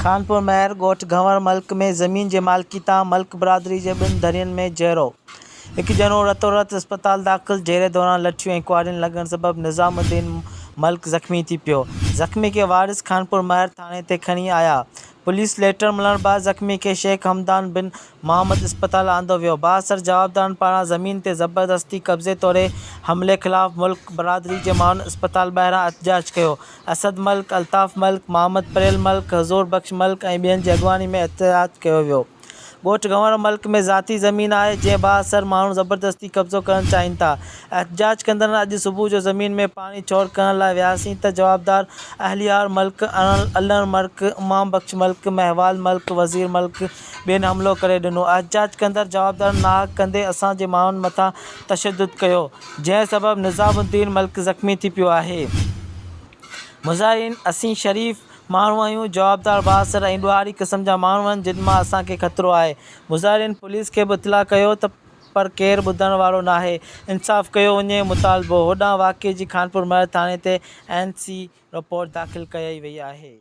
खानपुर महर ॻोठ गंवर मल्क में ज़मीन जे मालिकी तां मल्क बरादरी जे 2 धरियनि में जहिड़ो। हिकु ॼणो रतोरत अस्पताल दाख़िल। जहिड़े दौरान लठियूं ऐं कुआरियूं लॻण सबबि निज़ामुद्दीन मल्क ज़ख़्मी थी पियो। ज़ख़्मी खे वारिस खानपुर महर थाणे ते खणी आया। पुलिस लेटर मिलण बैदि ज़ख़्मी खे शेख हमदान बिन मोहम्मद अस्पताल आंदो वियो। बाअसर जवाबदारनि पारां ज़मीन ते ज़बरदस्ती कब्ज़े तौरे हमले ख़िलाफ़ मुल्क बरादरी जे माण्हुनि अस्पताल ॿाहिरां एहतिजाज कयो। असद मल्क, अल्ताफ़ मल्क, मोहम्मद परेल मल्क, हज़ूर बख्श मल्क ऐं ॿियनि जी अॻवानी में एहतिजाज कयो वियो। ॻोठ गंवर मल्क में ज़ाती ज़मीन आहे जंहिं बाअसर माण्हू ज़बरदस्ती कब्ज़ो करणु चाहिनि था। एहतिजाज कंदड़ अॼु सुबुह जो ज़मीन में पाणी चौड़ करण लाइ वियासीं त जवाबदार अहलियार मल्क, अनर मल्क, इमाम बख्श मल्क, महवाल मल्क, वज़ीर मल्क ॿियनि हमलो करे ॾिनो। एहतिजाज कंदड़ जवाबदारनि नाहक कंदे असांजे माण्हुनि मथां तशदुद कयो, जंहिं सबबि निज़ामुद्दीन मल्क ज़ख़्मी थी पियो आहे। मुज़ाहिरीन असीं शरीफ़ माण्हू आहियूं। जवाबदार बाअसर ऐं ॾुहारी क़िस्म जा माण्हू आहिनि जिन मां असांखे ख़तरो आहे। मुज़ाहिरीन पुलिस खे बि इतिला कयो त पर केरु ॿुधण वारो नाहे। इंसाफ़ कयो वञे मुतालबो। होॾां वाक़िए जी खानपुर महर थाणे ते NC रिपोर्ट दाख़िल कई वई आहे।